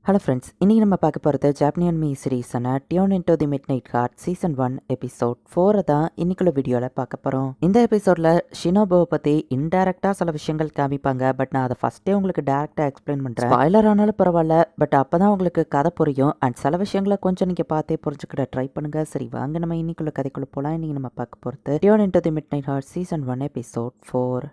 Hello friends, இன்னைக்கு நம்ம பார்க்க போகிறது ஜாப்பனியன் மீ சீரீஸான டியூன் இன்டூ தி mid night heart season 1 episode 4 தான் இன்னைக்குள்ள வீடியோவில் பார்க்க போகிறோம். இந்த எபிசோடில் ஷினோபுவை பற்றி இன்டெரக்டாக சில விஷயங்கள் காமிப்பாங்க. பட் நான் அதை ஃபஸ்ட்டே உங்களுக்கு டேரெக்டாக எக்ஸ்பிளைன் பண்ணுறேன். ஸ்பாய்லர் ஆனாலும் பரவாயில்ல, பட் அப்போ தான் உங்களுக்கு கதை புரியும். அண்ட் சில விஷயங்களை கொஞ்சம் நீங்கள் பார்த்தே புரிஞ்சுக்கிட்ட ட்ரை பண்ணுங்க. சரி வாங்க நம்ம இன்னைக்குள்ள கதைக்குள்ள போகலாம். இன்னைக்கு நம்ம பார்க்க போகிறது டியூன் இன்டூ தி mid night heart season 1 episode 4.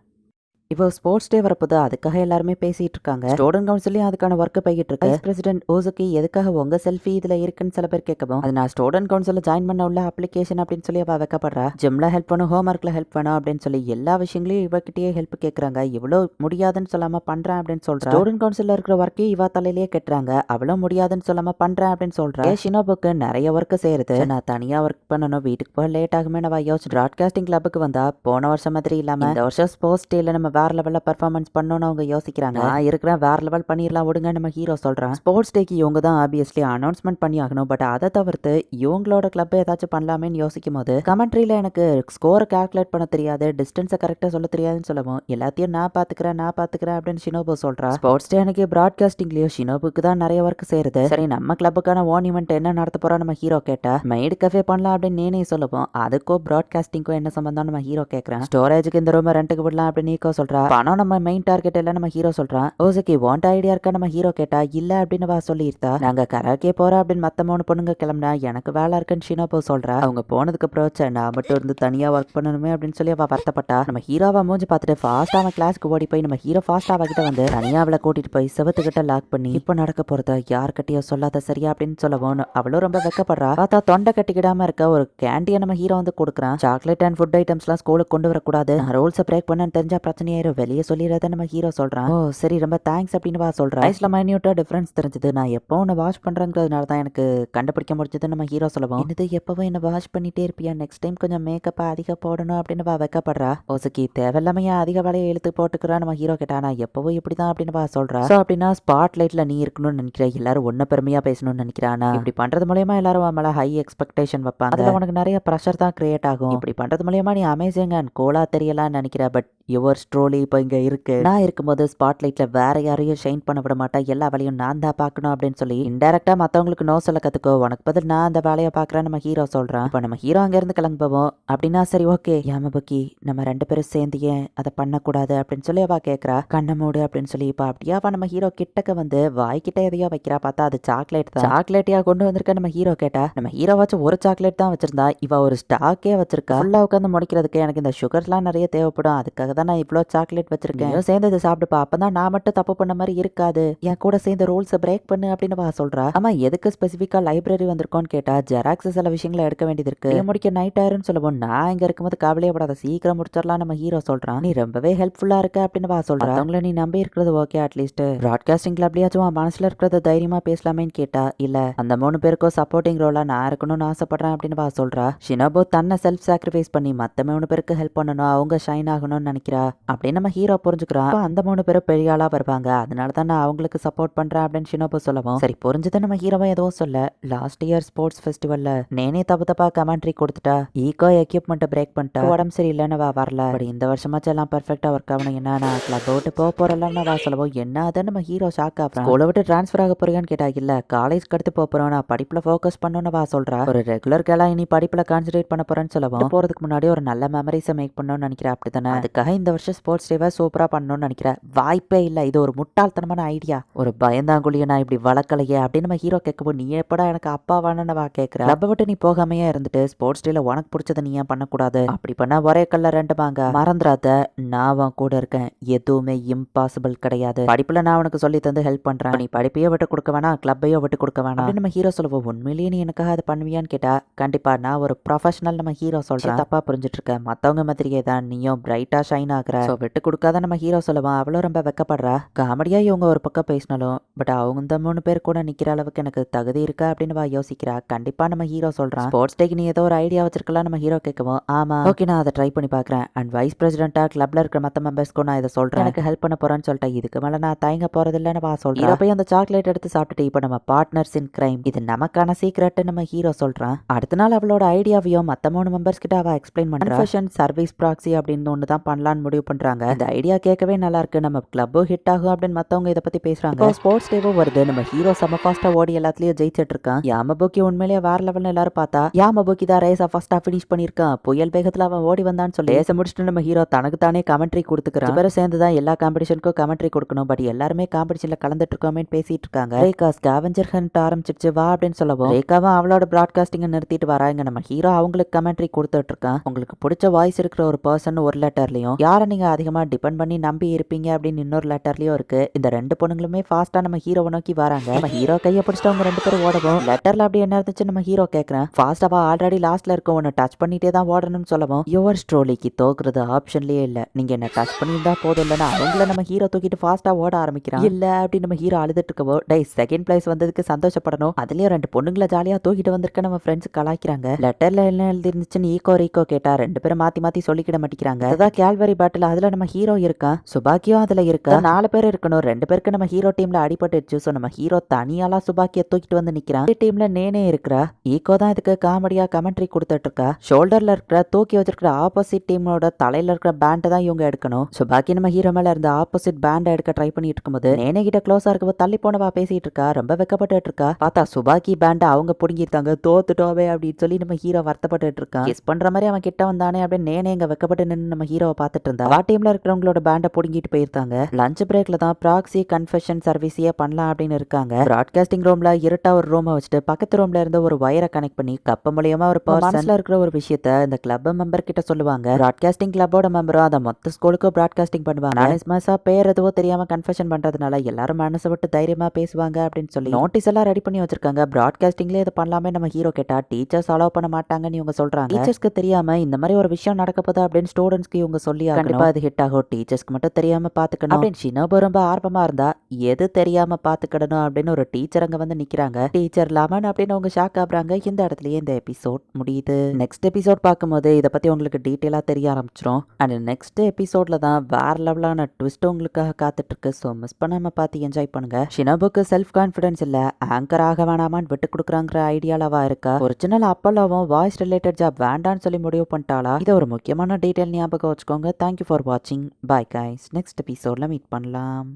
இப்போ ஸ்போர்ட்ஸ் டே வரப்போது அதுக்காக எல்லாருமே பேசிட்டு இருக்காங்க. ஸ்டூடெண்ட் கவுன்சிலையும் அதுக்கான ஒர்க் போய்கிட்டு இருக்கு. வைஸ் பிரசிடென்ட் ஓசுகி எதுக்காக உங்க செல்ஃபி இதுல இருக்குன்னு சில பேர் கேட்கவும், அது நான் ஸ்டூடெண்ட் கவுன்சில ஜாயின் பண்ண உள்ள அப்ளிகேஷன் அப்படின்னு சொல்லி அவ வைக்கப்படுறா. ஜிம்ல ஹெல்ப் பண்ணும், ஹோம் ஒர்க்ல ஹெல்ப் பண்ணும் அப்படின்னு சொல்லி எல்லா விஷயங்களையும் இவகிட்டயே ஹெல்ப் கேட்கறாங்க. இவ்வளவு முடியாதுன்னு சொல்லாம பண்றேன் அப்படின்னு சொல்றா. ஸ்டூடெண்ட் கவுன்சில இருக்கிற ஒர்க்கே இவ தலையிலேயே கட்டுறாங்க. அவ்வளவு முடியாதுன்னு சொல்லாம பண்றேன் அப்படின்னு சொல்றா. ஷினோபுக்கு நிறைய ஒர்க் செய்யறது, நான் தனியா ஒர்க் பண்ணணும், வீட்டுக்கு போக லேட் ஆகுமே நான் யோசிச்சு பிராட்காஸ்டிங் கிளப்புக்கு வந்தா போன வருஷம் மாதிரி இல்லாம இந்த வருஷம் ஸ்போர்ட்ஸ் டேல நம்ம வேற லெவல்ல பர்ஃபார்மன்ஸ் பண்ணணும்னு அவங்க யோசிக்கிறாங்க. நான் இருக்கிறேன், வேற லெவல் பண்ணிடலாம் விடுங்க நம்ம ஹீரோ சொல்றான். ஸ்போர்ட்ஸ் டேக்கு இவங்க தான் ஆப்வியஸ்லி அனௌன்ஸ்மெண்ட் பண்ணி ஆகணும். பட் அதை தவிர்த்து இவங்களோட கிளப் ஏதாச்சும் பண்ணலாமேன்னு யோசிக்கும் போது கமெண்ட்ரியில எனக்கு ஸ்கோரை கால்குலேட் பண்ண தெரியாது, டிஸ்டன்ஸை கரெக்டாக சொல்ல தெரியாதுன்னு சொல்லவும் எல்லாத்தையும் நான் பாத்துக்கிறேன் அப்படின்னு ஷினோபு சொல்றா. ஸ்போர்ட்ஸ் டே எனக்கு பிராட்காஸ்டிங்லயும் ஷினோபுக்கு தான் நிறைய ஒர்க் செய்யறது. சரி நம்ம கிளப்புக்கான ஓன் ஈவெண்ட் என்ன நடத்த போறோம் நம்ம ஹீரோ கேட்டா, மைடு கஃபே பண்ணலாம் அப்படின்னு நேனே சொல்லுவோம். அதுக்கும் பிராட்காஸ்டிங்கும் என்ன சம்பந்தம் நம்ம ஹீரோ கேட்கறேன். ஸ்டோரேஜுக்கு இந்த ரூம் ரெண்டுக்கு விடலாம் அப்படின்னு நீக்கோ சொல்றா. பணம் நம்ம மெயின் டார்கெட் இல்ல நம்ம ஹீரோ சொல்றான். ஓசுகி வாண்ட் ஐடியா இருக்கா நம்ம ஹீரோ கேட்டா, இல்ல அப்படின்னு வா சொல்லியிருந்தா. நாங்க கராக்கே போறோம் அப்படின்னு மத்த 3 பொண்ணுங்க கிளம்புனா எனக்கு வேலை இருக்குன்னு ஷினோபு சொல்றா. அவங்க போனதுக்கு அப்புறம் நான் மட்டும் இருந்து தனியா ஒர்க் பண்ணணுமே அப்படின்னு சொல்லி அவ வருத்தப்பட்டா. நம்ம ஹீரோவா மூஞ்சி பார்த்துட்டு ஃபாஸ்டா அவன் கிளாஸ்க்கு ஓடி போய் நம்ம ஹீரோ ஃபாஸ்டா அவகிட்ட வந்து தனியா அவளை கூட்டிட்டு போய் செவத்துக்கிட்ட லாக் பண்ணி இப்ப நடக்க போறத யார்கிட்டயோ சொல்லாத சரியா அப்படின்னு சொல்லவும் அவளும் ரொம்ப வெக்கப்படுறா. பார்த்தா தொண்டை கட்டிக்கிடாம இருக்க ஒரு கேண்டியை நம்ம ஹீரோ வந்து கொடுக்குறான். சாக்லேட் அண்ட் ஃபுட் ஐட்டம்ஸ் எல்லாம் ஸ்கூலுக்கு கொண்டு வரக்கூடாது, ரூல்ஸை பிரேக் பண்ணு தெரிஞ்சா பிரச்சனையாயிரும், வெளியே சொல்லிடுறத நம்ம ஹீரோ சொல்றான். ஓ சரி ரொம்ப தேங்க்ஸ் அப்படின்னு வா சொல்றேன். ஐஸ்ல மைன்யூட்டா டிஃபரன்ஸ் தெரிஞ்சது, நான் எப்போ உன்னை வாஷ் பண்றேங்கிறதுனால தான் எனக்கு கண்டுபிடிக்க முடிஞ்சது நம்ம ஹீரோ சொல்லுவோம். என்னது எப்பவும் என்ன வாஷ் பண்ணிட்டே இருப்பியா, நெக்ஸ்ட் டைம் கொஞ்சம் மேக்கப்பா அதிக போடணும் அப்படின்னு வா வைக்கப்படுறா. ஓசுக்கி தேவையில்லாம அதிக வேலையை இழுத்து போட்டுக்கிறா. நம்ம ஹீரோ கேட்டா நான் எப்பவும் இப்படிதான் அப்படின்னு வா சொல்றா. சோ அப்படின்னா ஸ்பாட் லைட்ல நீ இருக்கணும்னு நினைக்கிறேன், எல்லாரும் ஒன்ன பெருமையா பேசணும்னு நினைக்கிறானா, இப்படி பண்றது மூலயமா எல்லாரும் மேல ஹை எக்ஸ்பெக்டேஷன் வைப்பாங்க, அதுல உனக்கு நிறைய ப்ரெஷர் தான் கிரியேட் ஆகும். இப்படி பண்றது மூலயமா நீ அமேசிங் அண்ட் கோலா தெரியலாம்னு நினைக்கிற. பட் யுவர் ஸ்ட்ரோலி இப்போ இங்க இருக்கு. நான் இருக்கும்போது ஸ்பாட் லைட்ல வேற யாரையும் ஷைன் பண்ண விட மாட்டேன், எல்லா வேலையும் நான் தான் பார்க்கணும் அப்படின்னு சொல்லி இன்டெரக்டா மத்தவங்களுக்கு நோ சொல்ல கத்துக்கோ, உனக்கு பதில் நான் அந்த வேலையை பார்க்கறேன் நம்ம ஹீரோ சொல்றான். இப்போ நம்ம ஹீரோ அங்க இருந்து கிளம்புவோம் அப்படின்னா சரி ஓகே யாமபுக்கி நம்ம 2 பேரும் சேர்ந்து ஏன் அதை பண்ணக்கூடாது அப்படின்னு சொல்லி அவ கேட்கறா. கண்ணை மூடு அப்படின்னு சொல்லி இப்போ அப்படியே அவ நம்ம ஹீரோ கிட்டக்க வந்து வாய்க்கிட்ட எதையோ வைக்கிறா. பார்த்தா அது சாக்லேட் தான். சாக்லேட்டியா கொண்டு வந்திருக்க நம்ம ஹீரோ கேட்டா, நம்ம ஹீரோ வச்சு ஒரு சாக்லேட் தான் வச்சிருந்தா, இவ ஒரு ஸ்டாக்கே வச்சிருக்கா. ஃபுல்லா உட்காந்து முடிக்கிறதுக்கு எனக்கு இந்த சுகர்லாம் நிறைய தேவைப்படும், அதுக்காக தான் நான் இவ்வளோ சாக்லேட் வச்சிருக்கேன், சேர்ந்து இதை சாப்பிடுப்பா, அப்பதான் நான் மட்டும் தப்பு பண்ண மாதிரி இருக்காது, என் கூட சேர்ந்து ரூல்ஸை பிரேக் பண்ணு அப்படின்னு வா சொல்றா. ஆமா எதுக்கு ஸ்பெசிஃபிக்கா லைப்ரரி வந்திருக்கோன்னு கேட்டா, ஜெராக்ஸ் சில விஷயங்களை எடுக்க வேண்டியது இருக்கு, முடிக்க நைட் ஆயிருன்னு சொல்லுவோம். நான் இங்க இருக்கும்போது கவலையப்படாத, சீக்கிரம் முடிச்சிடலாம் நம்ம ஹீரோ சொல்றான். நீ ரொம்பவே ஹெல்ப்ஃபுல்லா இருக்க அப்படின்னு வா சொல்றா. அவங்கள நீ நம்பி இருக்கிறது ஓகே, அட்லீஸ்ட் பிராட்காஸ்டிங் கிளப்லயாச்சும் மனசுல இருக்கிறத தைரியமா பேசலாமேன்னு கேட்டா, இல்ல அந்த 3 பேருக்கும் சப்போர்ட்டிங் ரோலா நான் இருக்கணும்னு ஆசைப்படுறேன் அப்படின்னு வா சொல்றா. ஷினோபு தன்னை செல்ஃப் சாக்ரிஃபைஸ் பண்ணி மத்த 3 பேருக்கு ஹெல்ப் பண்ணணும், அவங்க ஷைன் ஆகணும்னு நினைக்கிறா அப்படின்னு நம்ம ஹீரோ புரிஞ்சுக்கிறான். அந்த 3 பேரும் பெரிய ஆளா வருவாங்க, அதனால தான் நான் அவங்களுக்கு சப்போர்ட் பண்றேன் அப்படின்னு ஷினோபு சொல்லவும் சரி புரிஞ்சது நம்ம ஹீரோவை எதுவும் சொல்ல. லாஸ்ட் இயர் ஸ்போர்ட்ஸ் ஃபெஸ்டிவல்ல நேனே தப்பா கமெண்ட்ரி கொடுத்துட்டா, ஈகோ எக்யூப்மெண்ட் பிரேக் பண்ணிட்டா, உடம்பு சரியில்லைன்னு வா வரல, பட் இந்த வருஷமாச்சும் எல்லாம் பெர்ஃபெக்டா ஒர்க் ஆகணும், என்ன நான் கிளப் விட்டு போறேன்னு வா சொல்லவும் என்ன அதுன்னு நம்ம ஹீரோ ஷாக் ஆகுறான். ஸ்கூலை விட்டு டிரான்ஸ்ஃபர் ஆக போறியான்னு கேட்டா, இல்ல காலேஜ்க்கு அடுத்து போறோம், நான் படிப்புல ஃபோக்கஸ் பண்ணணும்னு வா சொல்றா. ஒரு ரெகுலர் கேலா இனி படிப்புல கான்சென்ட்ரேட் பண்ண போறேன்னு சொல்லவும் போறதுக்கு முன்னாடி ஒரு நல்ல மெமரிஸை மேக் பண்ணணும்னு நினைக்கிறேன், அப்படித்தானே அதுக்காக இந்த வருஷம் ஸ்போர்ட்ஸ் டேவை சூப்பரா பண்ணணும்னு நினைக்கிறேன். வாய்ப்பே இல்ல, இது ஒரு முட்டாள்தனமான ஐடியா, ஒரு பயந்தாங்குழிய நான் இப்படி வளர்க்கலையே அப்படின்னு நம்ம ஹீரோ கேட்கவும் நீ எப்படா எனக்கு அப்பாவானு வா கேட்கிற, கிளப்பை விட்டு நீ போகாமையே இருந்துட்டு ஸ்போர்ட்ஸ் டேல உனக்கு பிடிச்சதை நீ ஏன் பண்ணக்கூடாது, அப்படி பண்ணா ஒரே கல்ல 2 மாங்க, மறந்துடாத நான் உன் கூட இருக்கேன், எதுவுமே இம்பாசிபிள் கிடையாது, படிப்புல நான் உனக்கு சொல்லி தந்து ஹெல்ப் பண்றேன், நீ படிப்பையோ விட்டு கொடுக்க வேணாம், கிளப்பையோ விட்டு கொடுக்க வேணாம் நம்ம ஹீரோ சொல்லுவோம். உண்மையிலேயே நீ எனக்காக அதை பண்ணுவியான்னு கேட்டா, கண்டிப்பா நான் ஒரு ப்ரொஃபஷனல் நம்ம ஹீரோ சொல்றேன், தப்பா புரிஞ்சுட்டு இருக்க, மத்தவங்க மாதிரியே தான் நீயும் பிரைட்டா ஷைன் ஆகுற, விட்டு கொடுக்காத நம்ம ஹீரோ சொல்லுவான். அவளும் ரொம்ப வெக்கப்படுறா. காமெடியா இவங்க ஒரு பக்கம் பேசினாலும் பட் அவங்க இந்த 3 பேர் கூட நிக்கிற அளவுக்கு எனக்கு தகுதி இருக்கா அப்படின்னு வா யோசிக்கிறா. கண்டிப்பா நம்ம ஹீரோ சொல்றான். ஸ்போர்ட்ஸ் டேக்கு நீ ஏதோ ஒரு ஐடியா வச்சிருக்கலாம் நம்ம ஹீரோ கேட்கவும், ஆமா ஓகே நான் அதை ட்ரை பண்ணி பாக்குறேன், அண்ட் வைஸ் பிரசிடென்ட்டா கிளப்ல இருக்கிற மத்த மெம்பர்ஸ்க்கும் நான் இதை சொல்றேன், எனக்கு ஹெல்ப் பண்ண போறேன்னு சொல்லிட்டேன், இதுக்கு மேல நான் தயங்க போறது இல்லைன்னு வா சொல்றேன். போய் அந்த சாக்லேட் எடுத்து சாப்பிட்டுட்டு இப்போ நம்ம பார்ட்னர்ஸ் இன் கிரைம், இது நமக்கான சீக்ரெட் நம்ம ஹீரோ சொல்றான். அடுத்த நாள் அவளோட ஐடியாவையும் மத்த 3 மெம்பர்ஸ் கிட்ட அவ எக்ஸ்பிளைன் பண்றா. சர்வீஸ் ப்ராக்ஸி அப்படின்னு ஒன்று தான் பண்ணலான்னு முடிவு பண்றாங்க. சொல்றாங்க. இந்த ஐடியா கேட்கவே நல்லா இருக்கு, நம்ம கிளப்பும் ஹிட் ஆகும் அப்படின்னு மத்தவங்க இதை பத்தி பேசுறாங்க. ஸ்போர்ட்ஸ் டேவும் வருது, நம்ம ஹீரோ செம ஃபாஸ்டா ஓடி எல்லாத்துலயும் ஜெயிச்சிட்டு இருக்கான். யாமபுக்கி உண்மையிலேயே வேற லெவல்னு எல்லாரும் பார்த்தா யாமபுக்கி தான் ரேஸா ஃபர்ஸ்டா ஃபினிஷ் பண்ணிருக்கான். புயல் வேகத்துல அவன் ஓடி வந்தான்னு சொல்லி ரேஸை முடிச்சுட்டு நம்ம ஹீரோ தனக்கு தானே கமெண்ட்ரி கொடுத்துக்கிறான். பேரும் சேர்ந்து தான் எல்லா காம்படிஷனுக்கும் கமெண்ட்ரி கொடுக்கணும், பட் எல்லாருமே காம்படிஷன்ல கலந்துட்டு இருக்கோமே பேசிட்டு இருக்காங்க. ரேகா ஸ்கேவெஞ்சர் ஹண்ட் ஆரம்பிச்சிருச்சு வா அப்படின்னு சொல்லவும் ரேகாவும் அவளோட பிராட்காஸ்டிங்க நிறுத்திட்டு வராங்க. நம்ம ஹீரோ அவங்களுக்கு கமெண்ட்ரி கொடுத்துட்டு இருக்கான். உங்களுக்கு பிடிச்ச வாய்ஸ் இருக்கிற ஒரு பர்சன் ஒரு லெட்டர்லயும் யாரை நீங்க அதிகமா டிபெண்ட் பண்ணி நம்பி இருப்பீங்க அப்படின்னு இன்னொரு லெட்டர்லயும் இருக்கு. இந்த ரெண்டு பொண்ணுங்களுமே ஃபாஸ்டா நம்ம ஹீரோவை நோக்கி வராங்க. நம்ம ஹீரோ கையை பிடிச்சிட்டு அவங்க ரெண்டு பேரும் ஓடவும் லெட்டர்ல அப்படி என்ன இருந்துச்சு நம்ம ஹீரோ கேட்கறேன். ஃபாஸ்டாவா ஆல்ரெடி லாஸ்ட்ல இருக்க உன்னை டச் பண்ணிட்டே தான் ஓடணும்னு சொல்லவும் யுவர் ஸ்ட்ரோலிக்கு தோக்குறது ஆப்ஷன்லயே இல்ல, நீங்க என்ன டச் பண்ணியிருந்தா போதும் இல்லைன்னா அவங்கள நம்ம ஹீரோ தூக்கிட்டு ஃபாஸ்டா ஓட ஆரம்பிக்கிறான். இல்ல அப்படின்னு நம்ம ஹீரோ அழுதுட்டு இருக்கவோ டை செகண்ட் பிளேஸ் வந்ததுக்கு சந்தோஷப்படணும், அதுலயும் ரெண்டு பொண்ணுங்களை ஜாலியா தூக்கிட்டு வந்திருக்க நம்ம ஃப்ரெண்ட்ஸ் கலாய்க்கிறாங்க. லெட்டர்ல என்ன எழுதி இருந்துச்சுன்னு ஈகோ கேட்டா ரெண்டு பேரும் மாத்தி மாத்தி சொல்லிக்கிட மாட்டேங்கிறாங்க. அதான் கேல்வரி பேட்டில் அதுல நம்ம ஹீரோ இருக்கான், சுபாக்கியும் அதுல இருக்கா, 4 பேர் இருக்கணும். 2 பேருக்கு நம்ம ஹீரோ டீம்ல அடிபட்டுச்சு. சோ நம்ம ஹீரோ தனியாலா சுபாக்கிய தூக்கிட்டு வந்து நிக்கிறான். டீம்ல நேனே இருக்கிறா. ஈகோ தான் இதுக்கு காமெடியா கமெண்ட்ரி கொடுத்துட்டு இருக்கா. ஷோல்டர்ல இருக்கிற தூக்கி வச்சிருக்கிற ஆப்போசிட் டீமோட தலையில இருக்கிற பேண்டை தான் இவங்க எடுக்கணும். சுபாக்கி நம்ம ஹீரோ மேல இருந்த ஆப்போசிட் பேண்டை எடுக்க ட்ரை பண்ணிட்டு இருக்கும்போது நேனே கிட்ட க்ளோஸா இருக்கவோ தள்ளி போனவா பேசிட்டு இருக்கா, ரொம்ப வெக்கப்பட்டு இருக்கா. பார்த்தா சுபாக்கி பேண்டை அவங்க புடுங்கிருக்காங்க, தோத்துட்டோவே அப்படின்னு சொல்லி நம்ம ஹீரோ வருத்தப்பட்டு இருக்கான். கிஸ் பண்ற மாதிரி அவன் கிட்ட வந்தானே அப்படின்னு நேனே இங்க வெக்கப்பட்டு நின்று நம்ம ஹீரோவை பார்த்துட்டு இருந்தா. ஆ டீம்ல இருக்கிறவங்களோட பேண்டை புடுங்கிட்டு போயிருந்தாங்க. லஞ்ச் பிரேக்ல தான் ப்ராக்ஸி கன்ஃபெஷன் சர்வீஸையே பண்ணலாம் அப்படின்னு இருக்காங்க. பிராட்காஸ்டிங் ரூம்ல இருட்டா ஒரு ரூமை வச்சுட்டு பக்கத்து ரூம்ல இருந்து ஒரு வயரை கனெக்ட் பண்ணி கப்ப மூலியமா ஒரு பர்சன்ல இருக்கிற ஒரு விஷயத்த இந்த கிளப் மெம்பர் கிட்ட சொல்லுவாங்க. பிராட்காஸ்டிங் கிளப்போட மெம்பரும் அதை மொத்த ஸ்கூலுக்கும் பிராட்காஸ்டிங் பண்ணுவாங்க. அனிஸ்மஸா பேர் எதுவோ தெரியாம கன்ஃபெஷன் பண்றதுனால எல்லாரும் மனசை விட்டு தைரியமா பேசுவாங்க அப்படின்னு சொல்லி நோட்டீஸ் எல்லாம் ரெடி பண்ணி வச்சிருக்காங்க. பிராட்காஸ்டிங்ல இதை பண்ணலாமே நம்ம ஹீரோ கேட்டா டீச்சர்ஸ் அலோவ் பண்ண மாட்டாங்கன்னு இவங்க சொல்றாங்க. டீச்சர்ஸ்க்கு தெரியாம இந்த மாதிரி ஒரு விஷயம் நடக்க போதா அப்படின்னு ஸ்டூடெண்ட்ஸ்க்கு இவங்க சொல்லி கண்டிப்பா அது ஹிட் ஆகும், டீச்சர்ஸ்க்கு மட்டும் தெரியாம பாத்துக்கணும் அப்படின்னு ஷினோபு ரொம்ப ஆர்வமா இருந்தா எது தெரியாம பாத்துக்கிடணும் அப்படின்னு ஒரு டீச்சர் அங்க வந்து நிக்கிறாங்க. டீச்சர் லெமன் அப்படின்னு அவங்க ஷாக் ஆகுறாங்க. இந்த இடத்துலயே இந்த எபிசோட் முடியுது. நெக்ஸ்ட் எபிசோட் பார்க்கும்போது இதை பத்தி உங்களுக்கு டீட்டெயிலா தெரிய ஆரம்பிச்சிடும். அண்ட் நெக்ஸ்ட் எபிசோட்ல தான் வேற லெவலான ட்விஸ்ட் உங்களுக்காக காத்துட்டு இருக்கு. ஸோ மிஸ் பண்ணாம பார்த்து என்ஜாய் பண்ணுங்க. ஷினோபுக்கு செல்ஃப் கான்பிடன்ஸ் இல்ல, ஆங்கர் ஆக வேணாமான்னு விட்டு கொடுக்குறாங்கிற ஐடியாலவா இருக்கா. ஒரிஜினல் அப்பல்லாவும் வாய்ஸ் ரிலேட்டட் ஜாப் வேண்டான்னு சொல்லி முடிவு பண்ணிட்டாளா? இது ஒரு முக்கியமான டீட்டெயில் ஞாபகம் வச்சுக்கோங்க. தேங்க்யூ ஃபார் வாட்சிங். Bye guys. நெக்ஸ்ட் எபிசோட்ல மீட் பண்ணலாம்.